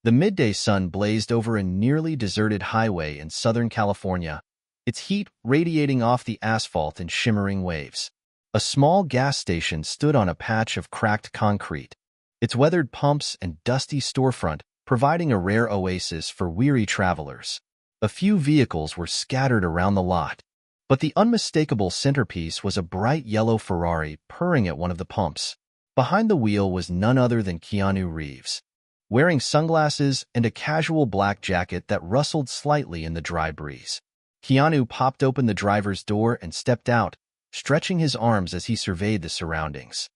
The midday sun blazed over a nearly deserted highway in Southern California, its heat radiating off the asphalt in shimmering waves. A small gas station stood on a patch of cracked concrete, its weathered pumps and dusty storefront providing a rare oasis for weary travelers. A few vehicles were scattered around the lot, but the unmistakable centerpiece was a bright yellow Ferrari purring at one of the pumps. Behind the wheel was none other than Keanu Reeves, wearing sunglasses and a casual black jacket that rustled slightly in the dry breeze. Keanu popped open the driver's door and stepped out, stretching his arms as he surveyed the surroundings.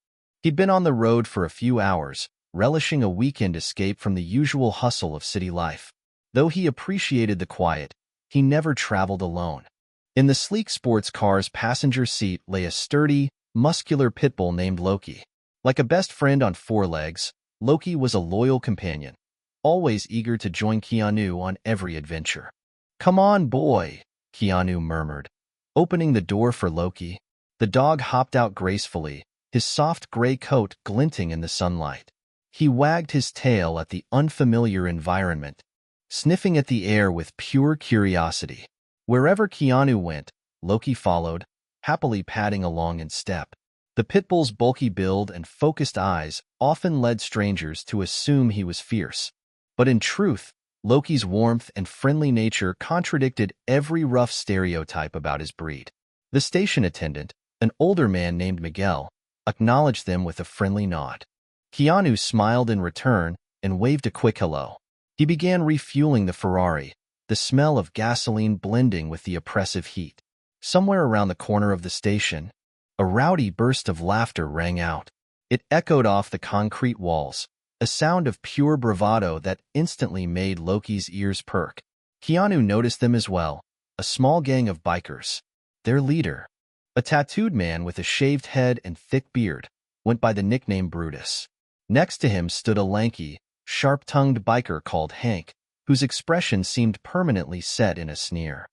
He'd been on the road for a few hours, relishing a weekend escape from the usual hustle of city life. Though he appreciated the quiet, he never traveled alone. In the sleek sports car's passenger seat lay a sturdy, muscular pit bull named Loki. Like a best friend on four legs, Loki was a loyal companion, always eager to join Keanu on every adventure. "Come on, boy," Keanu murmured, opening the door for Loki. The dog hopped out gracefully, his soft gray coat glinting in the sunlight. He wagged his tail at the unfamiliar environment, sniffing at the air with pure curiosity. Wherever Keanu went, Loki followed, happily padding along in step. The pit bull's bulky build and focused eyes often led strangers to assume he was fierce. But in truth, Loki's warmth and friendly nature contradicted every rough stereotype about his breed. The station attendant, an older man named Miguel, acknowledged them with a friendly nod. Keanu smiled in return and waved a quick hello. He began refueling the Ferrari, the smell of gasoline blending with the oppressive heat. Somewhere around the corner of the station, a rowdy burst of laughter rang out. It echoed off the concrete walls, a sound of pure bravado that instantly made Loki's ears perk. Keanu noticed them as well, a small gang of bikers. Their leader, a tattooed man with a shaved head and thick beard, went by the nickname Brutus. Next to him stood a lanky, sharp-tongued biker called Hank, whose expression seemed permanently set in a sneer.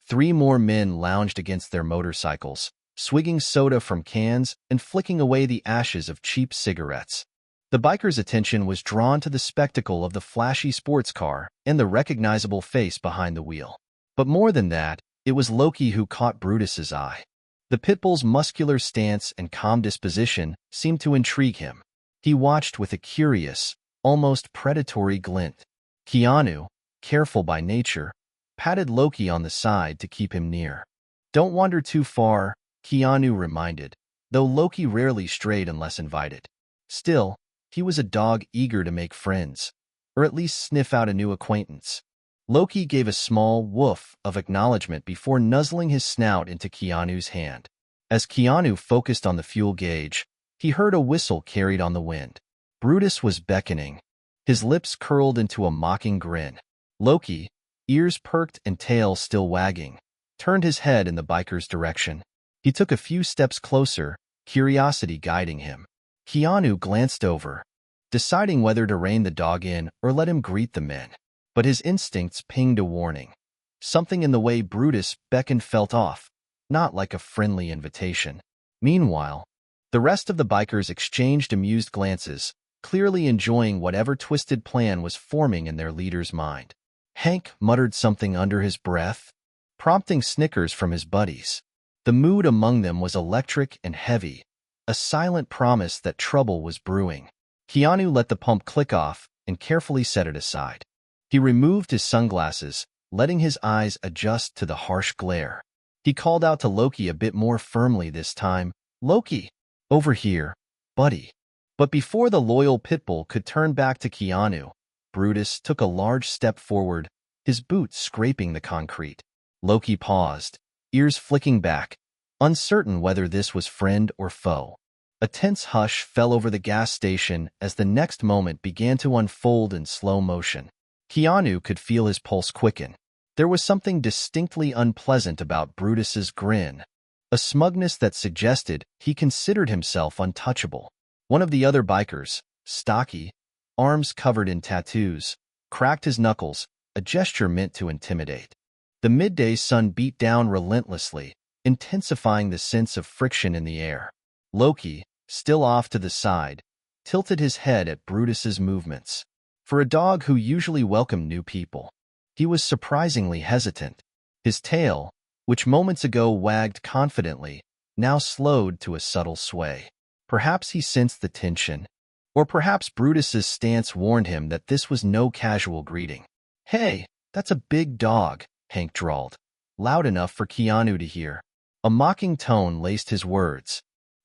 3 more men lounged against their motorcycles, swigging soda from cans and flicking away the ashes of cheap cigarettes. The biker's attention was drawn to the spectacle of the flashy sports car and the recognizable face behind the wheel. But more than that, it was Loki who caught Brutus's eye. The pit bull's muscular stance and calm disposition seemed to intrigue him. He watched with a curious, almost predatory glint. Keanu, careful by nature, patted Loki on the side to keep him near. "Don't wander too far," Keanu reminded, though Loki rarely strayed unless invited. Still, he was a dog eager to make friends, or at least sniff out a new acquaintance. Loki gave a small woof of acknowledgement before nuzzling his snout into Keanu's hand. As Keanu focused on the fuel gauge, he heard a whistle carried on the wind. Brutus was beckoning, his lips curled into a mocking grin. Loki, ears perked and tail still wagging, turned his head in the biker's direction. He took a few steps closer, curiosity guiding him. Keanu glanced over, deciding whether to rein the dog in or let him greet the men. But his instincts pinged a warning. Something in the way Brutus beckoned felt off, not like a friendly invitation. Meanwhile, the rest of the bikers exchanged amused glances, clearly enjoying whatever twisted plan was forming in their leader's mind. Hank muttered something under his breath, prompting snickers from his buddies. The mood among them was electric and heavy, a silent promise that trouble was brewing. Keanu let the pump click off and carefully set it aside. He removed his sunglasses, letting his eyes adjust to the harsh glare. He called out to Loki a bit more firmly this time, "Loki, over here, buddy." But before the loyal pitbull could turn back to Keanu, Brutus took a large step forward, his boots scraping the concrete. Loki paused, ears flicking back, uncertain whether this was friend or foe. A tense hush fell over the gas station as the next moment began to unfold in slow motion. Keanu could feel his pulse quicken. There was something distinctly unpleasant about Brutus's grin, a smugness that suggested he considered himself untouchable. One of the other bikers, stocky, arms covered in tattoos, cracked his knuckles, a gesture meant to intimidate. The midday sun beat down relentlessly, intensifying the sense of friction in the air. Loki, still off to the side, tilted his head at Brutus's movements. For a dog who usually welcomed new people, he was surprisingly hesitant. His tail, which moments ago wagged confidently, now slowed to a subtle sway. Perhaps he sensed the tension, or perhaps Brutus's stance warned him that this was no casual greeting. "Hey, that's a big dog," Hank drawled, loud enough for Keanu to hear. A mocking tone laced his words,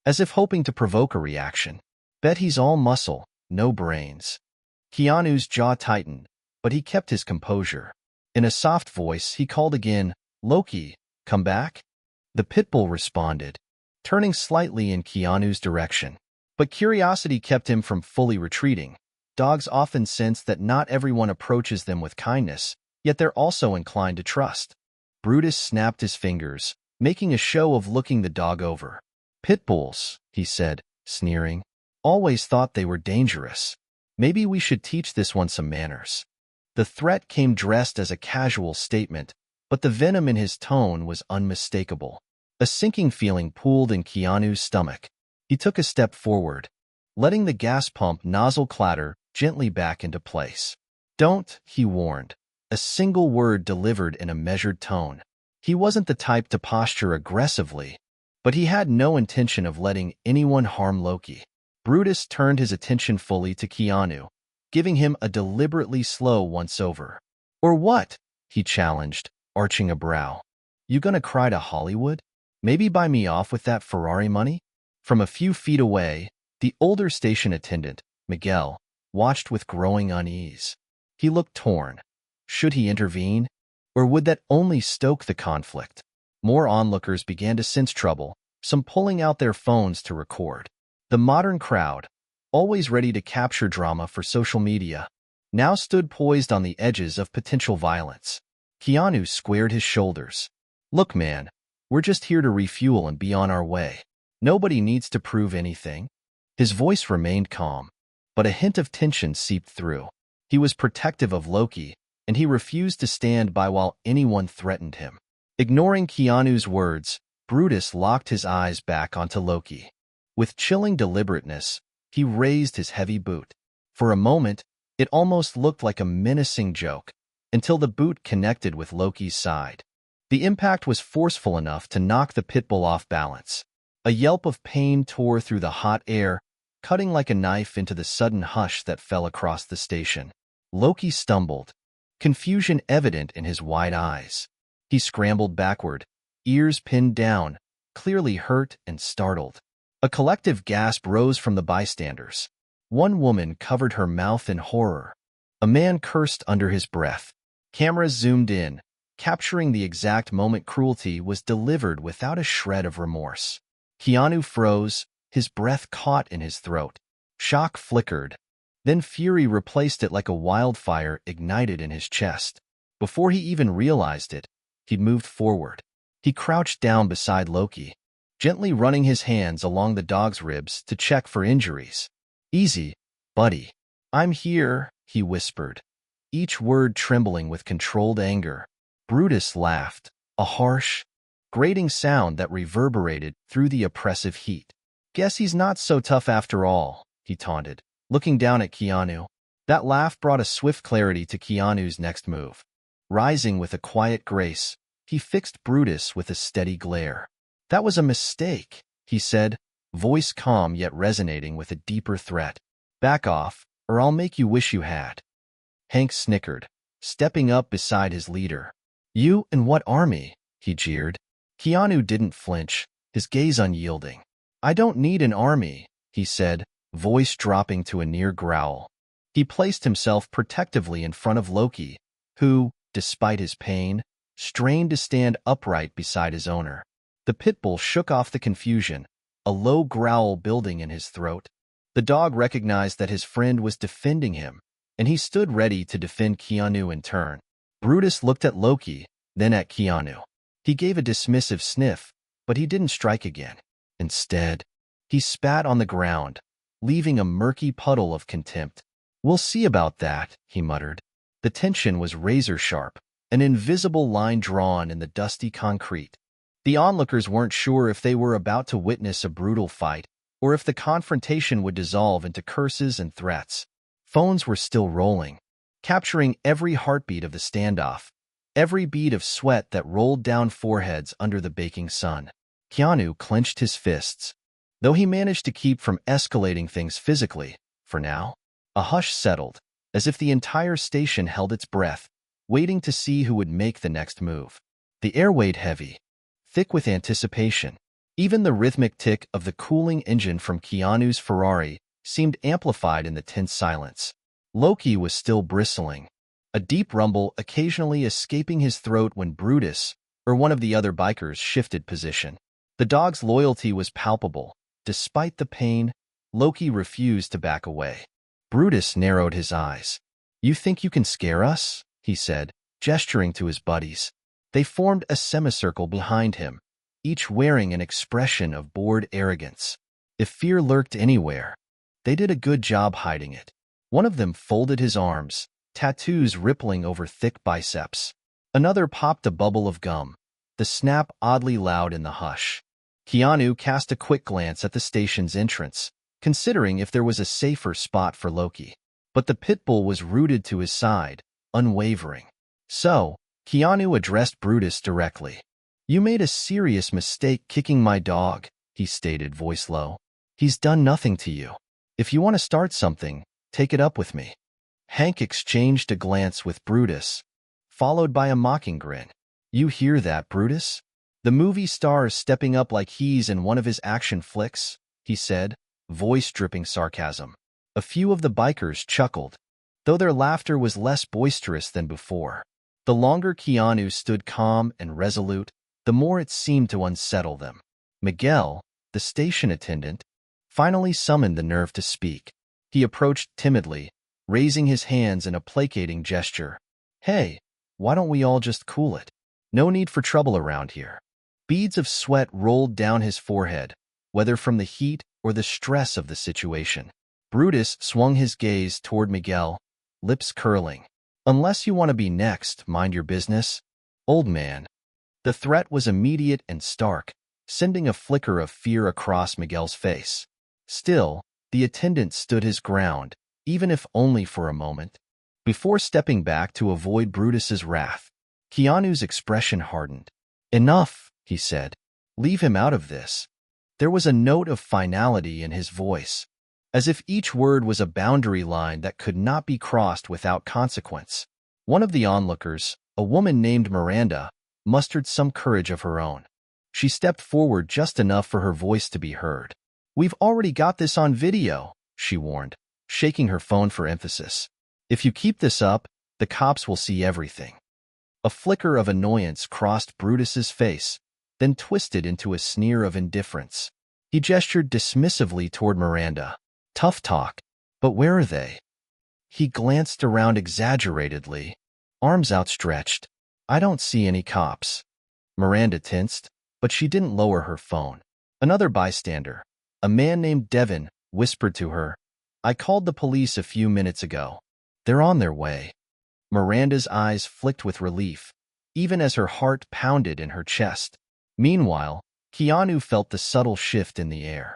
as if hoping to provoke a reaction. "Bet he's all muscle, no brains." Keanu's jaw tightened, but he kept his composure. In a soft voice, he called again, "Loki, come back?" The pit bull responded, turning slightly in Keanu's direction. But curiosity kept him from fully retreating. Dogs often sense that not everyone approaches them with kindness, yet they're also inclined to trust. Brutus snapped his fingers, making a show of looking the dog over. "Pit bulls," he said, sneering. "Always thought they were dangerous. Maybe we should teach this one some manners." The threat came dressed as a casual statement, but the venom in his tone was unmistakable. A sinking feeling pooled in Keanu's stomach. He took a step forward, letting the gas pump nozzle clatter gently back into place. "Don't," he warned, a single word delivered in a measured tone. He wasn't the type to posture aggressively, but he had no intention of letting anyone harm Loki. Brutus turned his attention fully to Keanu, giving him a deliberately slow once-over. "Or what?" he challenged, arching a brow. "You gonna cry to Hollywood? Maybe buy me off with that Ferrari money?" From a few feet away, the older station attendant, Miguel, watched with growing unease. He looked torn. Should he intervene? Or would that only stoke the conflict? More onlookers began to sense trouble, some pulling out their phones to record. The modern crowd, always ready to capture drama for social media, now stood poised on the edges of potential violence. Keanu squared his shoulders. "Look, man, we're just here to refuel and be on our way. Nobody needs to prove anything." His voice remained calm, but a hint of tension seeped through. He was protective of Loki, and he refused to stand by while anyone threatened him. Ignoring Keanu's words, Brutus locked his eyes back onto Loki. With chilling deliberateness, he raised his heavy boot. For a moment, it almost looked like a menacing joke, until the boot connected with Loki's side. The impact was forceful enough to knock the pit bull off balance. A yelp of pain tore through the hot air, cutting like a knife into the sudden hush that fell across the station. Loki stumbled, confusion evident in his wide eyes. He scrambled backward, ears pinned down, clearly hurt and startled. A collective gasp rose from the bystanders. One woman covered her mouth in horror. A man cursed under his breath. Cameras zoomed in, capturing the exact moment cruelty was delivered without a shred of remorse. Keanu froze, his breath caught in his throat. Shock flickered. Then fury replaced it like a wildfire ignited in his chest. Before he even realized it, he'd moved forward. He crouched down beside Loki, gently running his hands along the dog's ribs to check for injuries. "Easy, buddy. I'm here," he whispered, each word trembling with controlled anger. Brutus laughed, a harsh, grating sound that reverberated through the oppressive heat. "Guess he's not so tough after all," he taunted, looking down at Keanu. That laugh brought a swift clarity to Keanu's next move. Rising with a quiet grace, he fixed Brutus with a steady glare. "That was a mistake," he said, voice calm yet resonating with a deeper threat. "Back off, or I'll make you wish you had." Hank snickered, stepping up beside his leader. "You and what army?" he jeered. Keanu didn't flinch, his gaze unyielding. "I don't need an army," he said, voice dropping to a near growl. He placed himself protectively in front of Loki, who, despite his pain, strained to stand upright beside his owner. The pit bull shook off the confusion, a low growl building in his throat. The dog recognized that his friend was defending him, and he stood ready to defend Keanu in turn. Brutus looked at Loki, then at Keanu. He gave a dismissive sniff, but he didn't strike again. Instead, he spat on the ground, leaving a murky puddle of contempt. "We'll see about that," he muttered. The tension was razor-sharp, an invisible line drawn in the dusty concrete. The onlookers weren't sure if they were about to witness a brutal fight, or if the confrontation would dissolve into curses and threats. Phones were still rolling, capturing every heartbeat of the standoff, every bead of sweat that rolled down foreheads under the baking sun. Keanu clenched his fists, though he managed to keep from escalating things physically. For now, a hush settled, as if the entire station held its breath, waiting to see who would make the next move. The air weighed heavy, thick with anticipation. Even the rhythmic tick of the cooling engine from Keanu's Ferrari seemed amplified in the tense silence. Loki was still bristling, a deep rumble occasionally escaping his throat when Brutus, or one of the other bikers, shifted position. The dog's loyalty was palpable. Despite the pain, Loki refused to back away. Brutus narrowed his eyes. "You think you can scare us?" he said, gesturing to his buddies. They formed a semicircle behind him, each wearing an expression of bored arrogance. If fear lurked anywhere, they did a good job hiding it. One of them folded his arms, tattoos rippling over thick biceps. Another popped a bubble of gum, the snap oddly loud in the hush. Keanu cast a quick glance at the station's entrance, considering if there was a safer spot for Loki. But the pit bull was rooted to his side, unwavering. So, Keanu addressed Brutus directly. "You made a serious mistake kicking my dog," he stated, voice low. "He's done nothing to you. If you want to start something, take it up with me." Hank exchanged a glance with Brutus, followed by a mocking grin. "You hear that, Brutus? The movie star is stepping up like he's in one of his action flicks," he said, voice dripping sarcasm. A few of the bikers chuckled, though their laughter was less boisterous than before. The longer Keanu stood calm and resolute, the more it seemed to unsettle them. Miguel, the station attendant, finally summoned the nerve to speak. He approached timidly, raising his hands in a placating gesture. "Hey, why don't we all just cool it? No need for trouble around here." Beads of sweat rolled down his forehead, whether from the heat or the stress of the situation. Brutus swung his gaze toward Miguel, lips curling. "Unless you want to be next, mind your business, old man." The threat was immediate and stark, sending a flicker of fear across Miguel's face. Still, the attendant stood his ground, even if only for a moment. Before stepping back to avoid Brutus's wrath, Keanu's expression hardened. "Enough," he said. "Leave him out of this." There was a note of finality in his voice, as if each word was a boundary line that could not be crossed without consequence. One of the onlookers, a woman named Miranda, mustered some courage of her own. She stepped forward just enough for her voice to be heard. "We've already got this on video," she warned, shaking her phone for emphasis. "If you keep this up, the cops will see everything." A flicker of annoyance crossed Brutus's face, then twisted into a sneer of indifference. He gestured dismissively toward Miranda. "Tough talk, but where are they?" He glanced around exaggeratedly, arms outstretched. "I don't see any cops." Miranda tensed, but she didn't lower her phone. Another bystander, a man named Devin, whispered to her, "I called the police a few minutes ago. They're on their way." Miranda's eyes flicked with relief, even as her heart pounded in her chest. Meanwhile, Keanu felt the subtle shift in the air.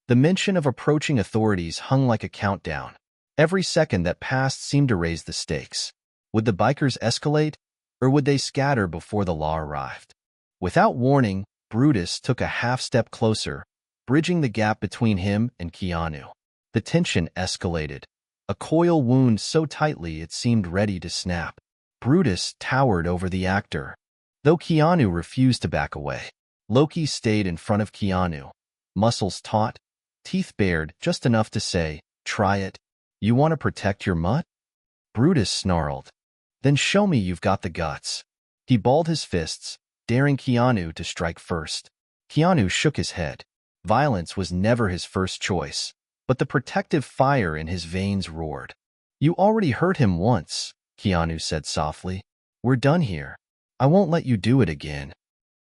The mention of approaching authorities hung like a countdown. Every second that passed seemed to raise the stakes. Would the bikers escalate, or would they scatter before the law arrived? Without warning, Brutus took a half-step closer, bridging the gap between him and Keanu. The tension escalated, a coil wound so tightly it seemed ready to snap. Brutus towered over the actor, though Keanu refused to back away. Loki stayed in front of Keanu, muscles taut, teeth bared just enough to say, "Try it. You want to protect your mutt?" Brutus snarled. "Then show me you've got the guts." He balled his fists, daring Keanu to strike first. Keanu shook his head. Violence was never his first choice, but the protective fire in his veins roared. "You already hurt him once," Keanu said softly. "We're done here. I won't let you do it again."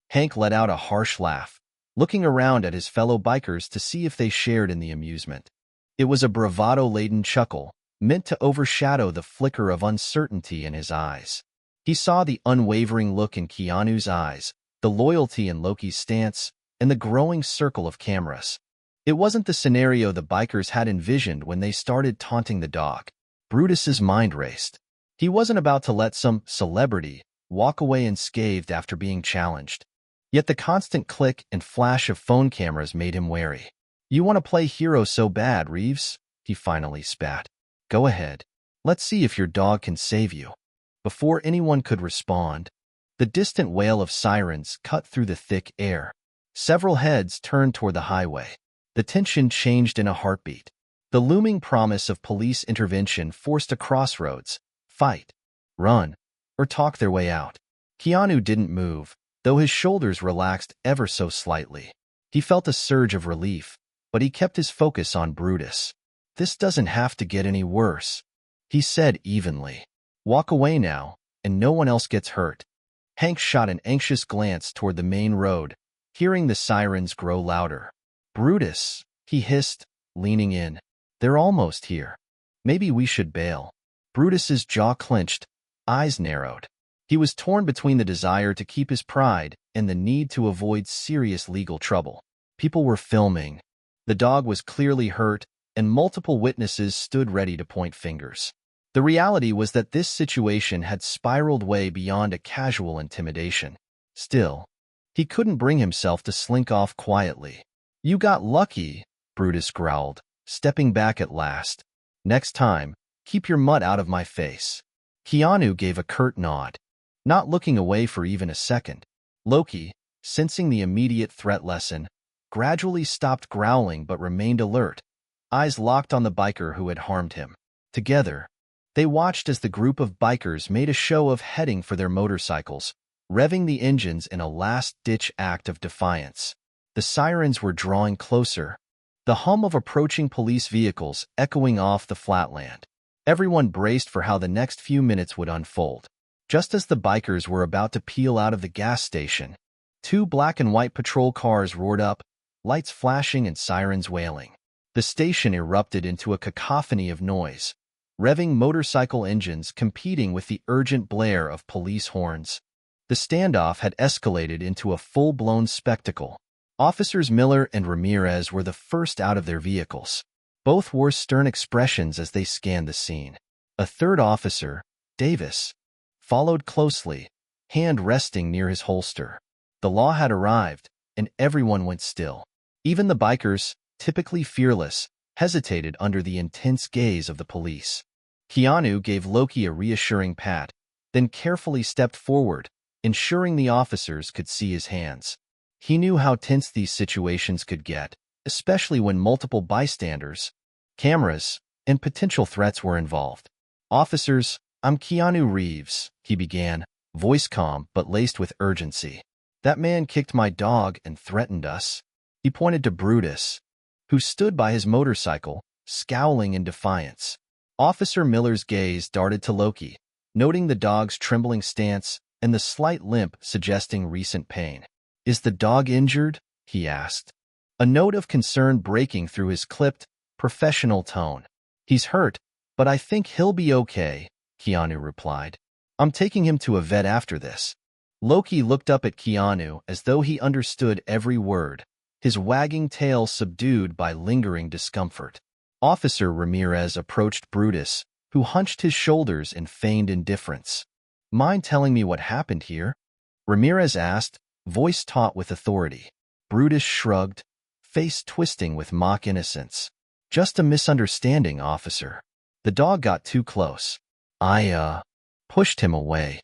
Hank let out a harsh laugh, looking around at his fellow bikers to see if they shared in the amusement. It was a bravado-laden chuckle, meant to overshadow the flicker of uncertainty in his eyes. He saw the unwavering look in Keanu's eyes, the loyalty in Loki's stance, and the growing circle of cameras. It wasn't the scenario the bikers had envisioned when they started taunting the dog. Brutus's mind raced. He wasn't about to let some celebrity walk away unscathed after being challenged. Yet the constant click and flash of phone cameras made him wary. "You want to play hero so bad, Reeves?" he finally spat. "Go ahead. Let's see if your dog can save you." Before anyone could respond, the distant wail of sirens cut through the thick air. Several heads turned toward the highway. The tension changed in a heartbeat. The looming promise of police intervention forced a crossroads: fight, run, or talk their way out. Keanu didn't move, though his shoulders relaxed ever so slightly. He felt a surge of relief, but he kept his focus on Brutus. "This doesn't have to get any worse," he said evenly. "Walk away now, and no one else gets hurt." Hank shot an anxious glance toward the main road, hearing the sirens grow louder. "Brutus," he hissed, leaning in. "They're almost here. Maybe we should bail." Brutus's jaw clenched, eyes narrowed. He was torn between the desire to keep his pride and the need to avoid serious legal trouble. People were filming. The dog was clearly hurt, and multiple witnesses stood ready to point fingers. The reality was that this situation had spiraled way beyond a casual intimidation. Still, he couldn't bring himself to slink off quietly. "You got lucky," Brutus growled, stepping back at last. "Next time, keep your mutt out of my face." Keanu gave a curt nod, not looking away for even a second. Loki, sensing the immediate threat lessen, gradually stopped growling but remained alert, eyes locked on the biker who had harmed him. Together, they watched as the group of bikers made a show of heading for their motorcycles, revving the engines in a last-ditch act of defiance. The sirens were drawing closer, the hum of approaching police vehicles echoing off the flatland. Everyone braced for how the next few minutes would unfold. Just as the bikers were about to peel out of the gas station, two black and white patrol cars roared up, lights flashing and sirens wailing. The station erupted into a cacophony of noise, revving motorcycle engines competing with the urgent blare of police horns. The standoff had escalated into a full-blown spectacle. Officers Miller and Ramirez were the first out of their vehicles. Both wore stern expressions as they scanned the scene. A third officer, Davis, followed closely, hand resting near his holster. The law had arrived, and everyone went still. Even the bikers, typically fearless, hesitated under the intense gaze of the police. Keanu gave Loki a reassuring pat, then carefully stepped forward, ensuring the officers could see his hands. He knew how tense these situations could get, especially when multiple bystanders, cameras, and potential threats were involved. "Officers, I'm Keanu Reeves," he began, voice calm but laced with urgency. "That man kicked my dog and threatened us." He pointed to Brutus, who stood by his motorcycle, scowling in defiance. Officer Miller's gaze darted to Loki, noting the dog's trembling stance and the slight limp suggesting recent pain. "Is the dog injured?" he asked, a note of concern breaking through his clipped, professional tone. "He's hurt, but I think he'll be okay," Keanu replied. "I'm taking him to a vet after this." Loki looked up at Keanu as though he understood every word, his wagging tail subdued by lingering discomfort. Officer Ramirez approached Brutus, who hunched his shoulders in feigned indifference. "Mind telling me what happened here?" Ramirez asked, voice taut with authority. Brutus shrugged, face twisting with mock innocence. "Just a misunderstanding, officer. The dog got too close. I pushed him away."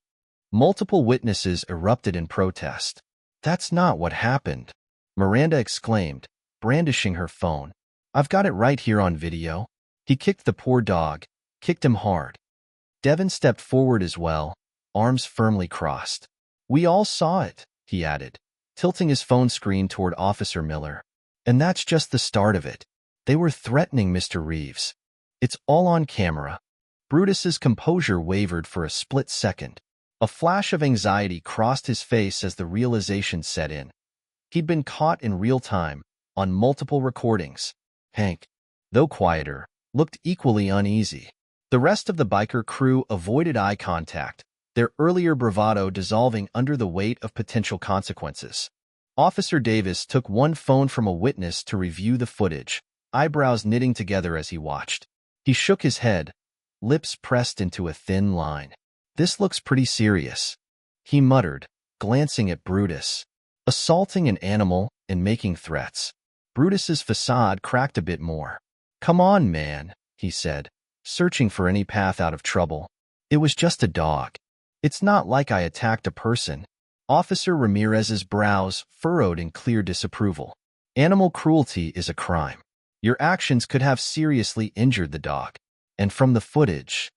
Multiple witnesses erupted in protest. "That's not what happened," Miranda exclaimed, brandishing her phone. "I've got it right here on video. He kicked the poor dog, kicked him hard." Devin stepped forward as well, arms firmly crossed. "We all saw it," he added, tilting his phone screen toward Officer Miller. "And that's just the start of it. They were threatening Mr. Reeves. It's all on camera." Brutus's composure wavered for a split second. A flash of anxiety crossed his face as the realization set in. He'd been caught in real time, on multiple recordings. Hank, though quieter, looked equally uneasy. The rest of the biker crew avoided eye contact, their earlier bravado dissolving under the weight of potential consequences. Officer Davis took one phone from a witness to review the footage, eyebrows knitting together as he watched. He shook his head, lips pressed into a thin line. "This looks pretty serious," he muttered, glancing at Brutus. Assaulting an animal and making threats. Brutus's facade cracked a bit more. "Come on, man," he said, searching for any path out of trouble. "It was just a dog. It's not like I attacked a person." Officer Ramirez's brows furrowed in clear disapproval. "Animal cruelty is a crime. Your actions could have seriously injured the dog. And from the footage,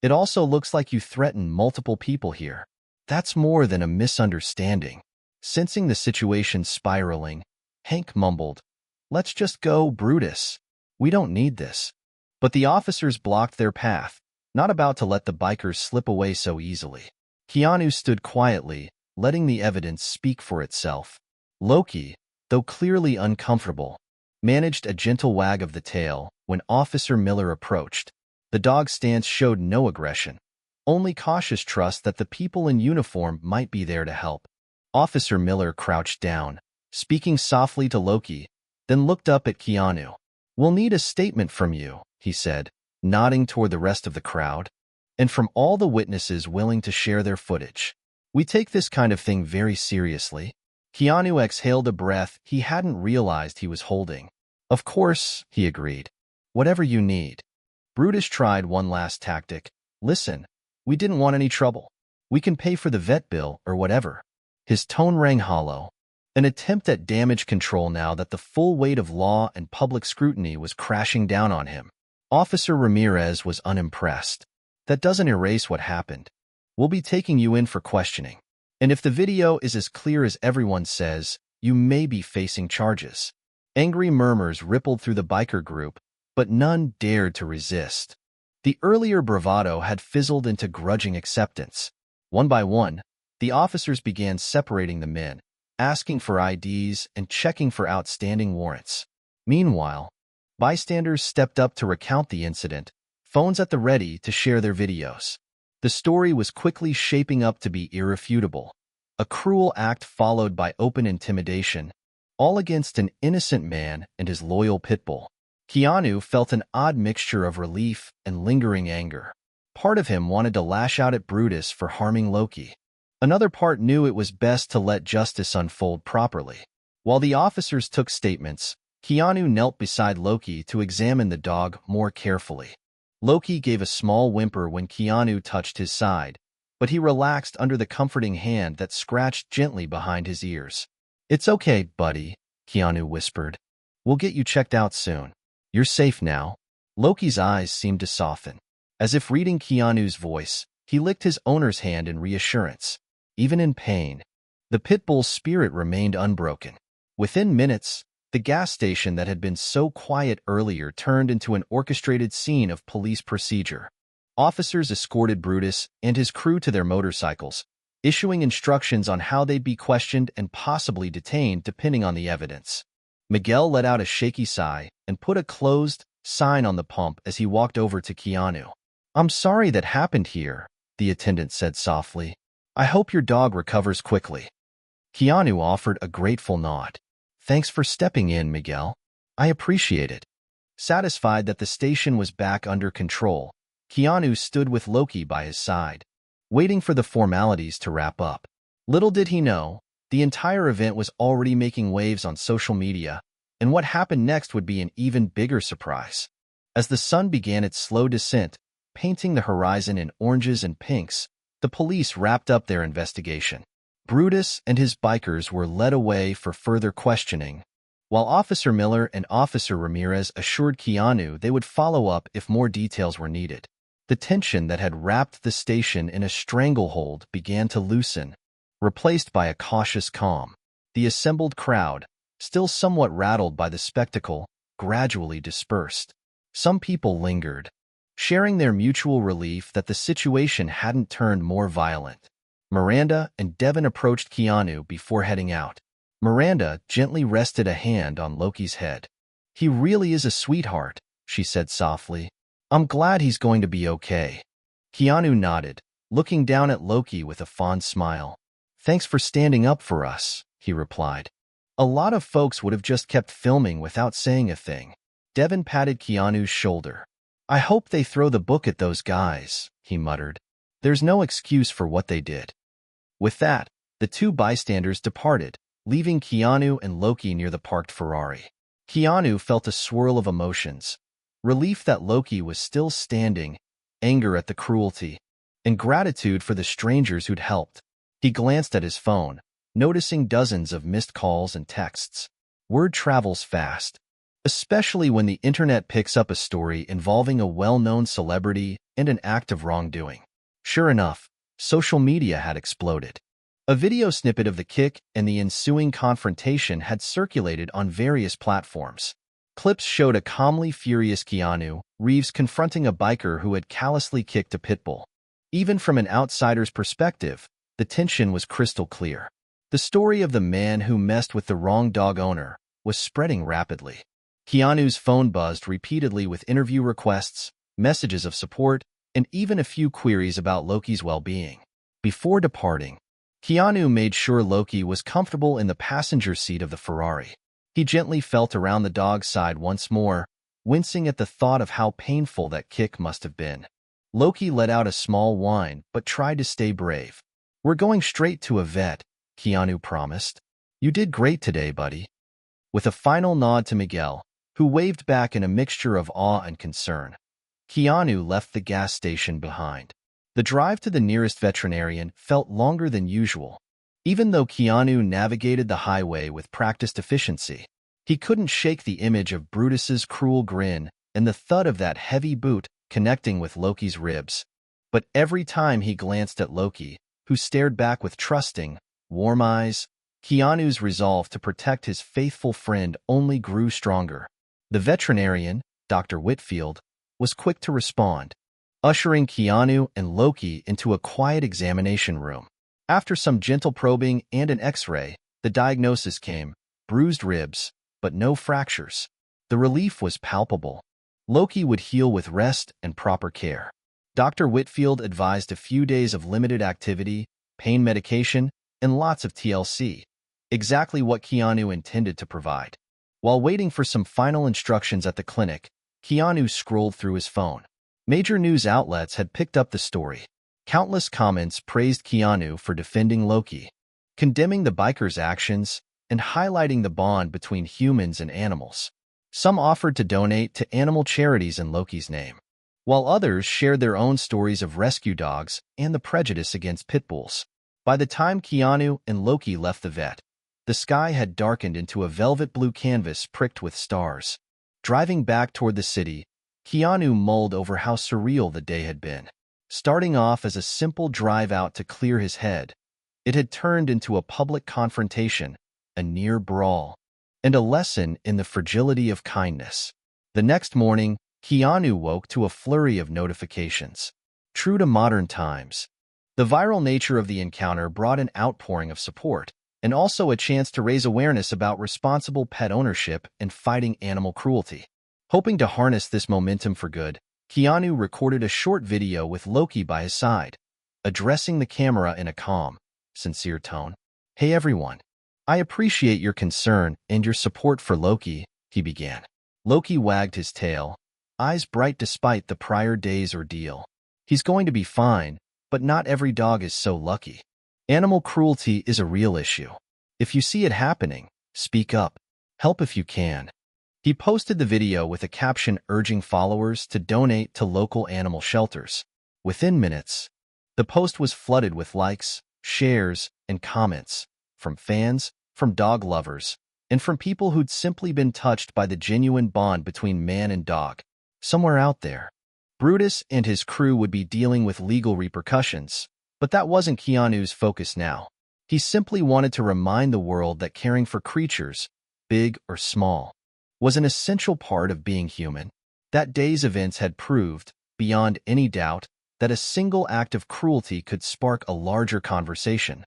it also looks like you threatened multiple people here. That's more than a misunderstanding." Sensing the situation spiraling, Hank mumbled, "Let's just go, Brutus. We don't need this." But the officers blocked their path, not about to let the bikers slip away so easily. Keanu stood quietly, letting the evidence speak for itself. Loki, though clearly uncomfortable, managed a gentle wag of the tail when Officer Miller approached. The dog's stance showed no aggression, only cautious trust that the people in uniform might be there to help. Officer Miller crouched down, speaking softly to Loki, then looked up at Keanu. "We'll need a statement from you," he said, nodding toward the rest of the crowd, "and from all the witnesses willing to share their footage. We take this kind of thing very seriously." Keanu exhaled a breath he hadn't realized he was holding. "Of course," he agreed. "Whatever you need." Brutus tried one last tactic. "Listen, we didn't want any trouble. We can pay for the vet bill or whatever." His tone rang hollow, an attempt at damage control now that the full weight of law and public scrutiny was crashing down on him. Officer Ramirez was unimpressed. "That doesn't erase what happened. We'll be taking you in for questioning. And if the video is as clear as everyone says, you may be facing charges." Angry murmurs rippled through the biker group, but none dared to resist. The earlier bravado had fizzled into grudging acceptance. One by one, the officers began separating the men, asking for IDs and checking for outstanding warrants. Meanwhile, bystanders stepped up to recount the incident, phones at the ready to share their videos. The story was quickly shaping up to be irrefutable. A cruel act followed by open intimidation, all against an innocent man and his loyal pit bull. Keanu felt an odd mixture of relief and lingering anger. Part of him wanted to lash out at Brutus for harming Loki. Another part knew it was best to let justice unfold properly. While the officers took statements, Keanu knelt beside Loki to examine the dog more carefully. Loki gave a small whimper when Keanu touched his side, but he relaxed under the comforting hand that scratched gently behind his ears. "It's okay, buddy," Keanu whispered. "We'll get you checked out soon. You're safe now." Loki's eyes seemed to soften. As if reading Keanu's voice, he licked his owner's hand in reassurance. Even in pain, the pit bull's spirit remained unbroken. Within minutes, the gas station that had been so quiet earlier turned into an orchestrated scene of police procedure. Officers escorted Brutus and his crew to their motorcycles, issuing instructions on how they'd be questioned and possibly detained depending on the evidence. Miguel let out a shaky sigh and put a closed sign on the pump as he walked over to Keanu. "I'm sorry that happened here," the attendant said softly. "I hope your dog recovers quickly." Keanu offered a grateful nod. "Thanks for stepping in, Miguel. I appreciate it." Satisfied that the station was back under control, Keanu stood with Loki by his side, waiting for the formalities to wrap up. Little did he know, the entire event was already making waves on social media, and what happened next would be an even bigger surprise. As the sun began its slow descent, painting the horizon in oranges and pinks, the police wrapped up their investigation. Brutus and his bikers were led away for further questioning, while Officer Miller and Officer Ramirez assured Keanu they would follow up if more details were needed. The tension that had wrapped the station in a stranglehold began to loosen, replaced by a cautious calm. The assembled crowd, still somewhat rattled by the spectacle, gradually dispersed. Some people lingered, sharing their mutual relief that the situation hadn't turned more violent. Miranda and Devin approached Keanu before heading out. Miranda gently rested a hand on Loki's head. "He really is a sweetheart," she said softly. "I'm glad he's going to be okay." Keanu nodded, looking down at Loki with a fond smile. "Thanks for standing up for us," he replied. "A lot of folks would have just kept filming without saying a thing." Devin patted Keanu's shoulder. "I hope they throw the book at those guys," he muttered. "There's no excuse for what they did." With that, the two bystanders departed, leaving Keanu and Loki near the parked Ferrari. Keanu felt a swirl of emotions: relief that Loki was still standing, anger at the cruelty, and gratitude for the strangers who'd helped. He glanced at his phone, noticing dozens of missed calls and texts. Word travels fast, especially when the internet picks up a story involving a well-known celebrity and an act of wrongdoing. Sure enough, social media had exploded. A video snippet of the kick and the ensuing confrontation had circulated on various platforms. Clips showed a calmly furious Keanu Reeves confronting a biker who had callously kicked a pit bull. Even from an outsider's perspective, the tension was crystal clear. The story of the man who messed with the wrong dog owner was spreading rapidly. Keanu's phone buzzed repeatedly with interview requests, messages of support, and even a few queries about Loki's well-being. Before departing, Keanu made sure Loki was comfortable in the passenger seat of the Ferrari. He gently felt around the dog's side once more, wincing at the thought of how painful that kick must have been. Loki let out a small whine but tried to stay brave. "We're going straight to a vet," Keanu promised. "You did great today, buddy." With a final nod to Miguel, who waved back in a mixture of awe and concern, Keanu left the gas station behind. The drive to the nearest veterinarian felt longer than usual. Even though Keanu navigated the highway with practiced efficiency, he couldn't shake the image of Brutus's cruel grin and the thud of that heavy boot connecting with Loki's ribs. But every time he glanced at Loki, who stared back with trusting, warm eyes, Keanu's resolve to protect his faithful friend only grew stronger. The veterinarian, Dr. Whitfield, was quick to respond, ushering Keanu and Loki into a quiet examination room. After some gentle probing and an X-ray, the diagnosis came: bruised ribs, but no fractures. The relief was palpable. Loki would heal with rest and proper care. Dr. Whitfield advised a few days of limited activity, pain medication, and lots of TLC, exactly what Keanu intended to provide. While waiting for some final instructions at the clinic, Keanu scrolled through his phone. Major news outlets had picked up the story. Countless comments praised Keanu for defending Loki, condemning the biker's actions, and highlighting the bond between humans and animals. Some offered to donate to animal charities in Loki's name, while others shared their own stories of rescue dogs and the prejudice against pit bulls. By the time Keanu and Loki left the vet, the sky had darkened into a velvet blue canvas pricked with stars. Driving back toward the city, Keanu mulled over how surreal the day had been. Starting off as a simple drive out to clear his head, it had turned into a public confrontation, a near brawl, and a lesson in the fragility of kindness. The next morning, Keanu woke to a flurry of notifications. True to modern times, the viral nature of the encounter brought an outpouring of support, and also a chance to raise awareness about responsible pet ownership and fighting animal cruelty. Hoping to harness this momentum for good, Keanu recorded a short video with Loki by his side, addressing the camera in a calm, sincere tone. "Hey everyone, I appreciate your concern and your support for Loki," he began. Loki wagged his tail, eyes bright despite the prior day's ordeal. "He's going to be fine, but not every dog is so lucky. Animal cruelty is a real issue. If you see it happening, speak up. Help if you can." He posted the video with a caption urging followers to donate to local animal shelters. Within minutes, the post was flooded with likes, shares, and comments, from fans, from dog lovers, and from people who'd simply been touched by the genuine bond between man and dog. Somewhere out there, Brutus and his crew would be dealing with legal repercussions, but that wasn't Keanu's focus now. He simply wanted to remind the world that caring for creatures, big or small, was an essential part of being human. That day's events had proved, beyond any doubt, that a single act of cruelty could spark a larger conversation,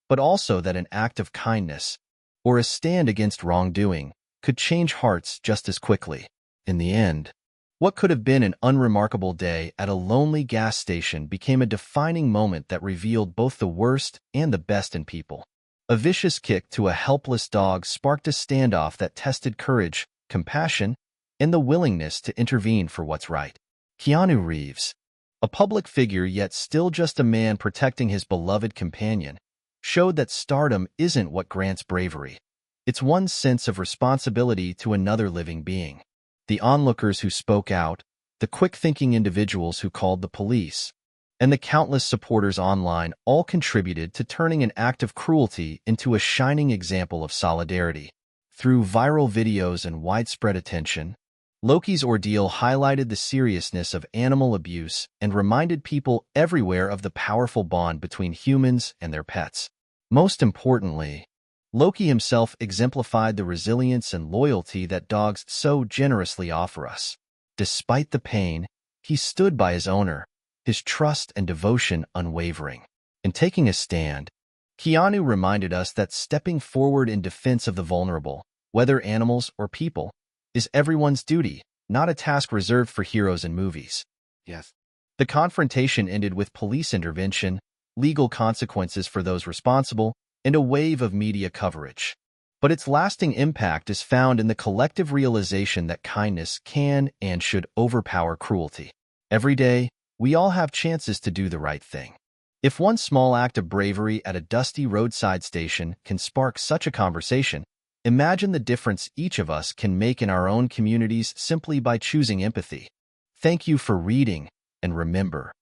but also that an act of kindness, or a stand against wrongdoing, could change hearts just as quickly. In the end, what could have been an unremarkable day at a lonely gas station became a defining moment that revealed both the worst and the best in people. A vicious kick to a helpless dog sparked a standoff that tested courage, compassion, and the willingness to intervene for what's right. Keanu Reeves, a public figure yet still just a man protecting his beloved companion, showed that stardom isn't what grants bravery. It's one's sense of responsibility to another living being. The onlookers who spoke out, the quick-thinking individuals who called the police, and the countless supporters online all contributed to turning an act of cruelty into a shining example of solidarity. Through viral videos and widespread attention, Loki's ordeal highlighted the seriousness of animal abuse and reminded people everywhere of the powerful bond between humans and their pets. Most importantly, Loki himself exemplified the resilience and loyalty that dogs so generously offer us. Despite the pain, he stood by his owner, his trust and devotion unwavering. In taking a stand, Keanu reminded us that stepping forward in defense of the vulnerable, whether animals or people, is everyone's duty, not a task reserved for heroes in movies. Yes. The confrontation ended with police intervention, legal consequences for those responsible, and a wave of media coverage. But its lasting impact is found in the collective realization that kindness can and should overpower cruelty. Every day, we all have chances to do the right thing. If one small act of bravery at a dusty roadside station can spark such a conversation, imagine the difference each of us can make in our own communities simply by choosing empathy. Thank you for reading, and remember,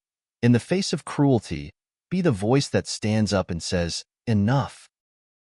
in the face of cruelty, be the voice that stands up and says, "Enough."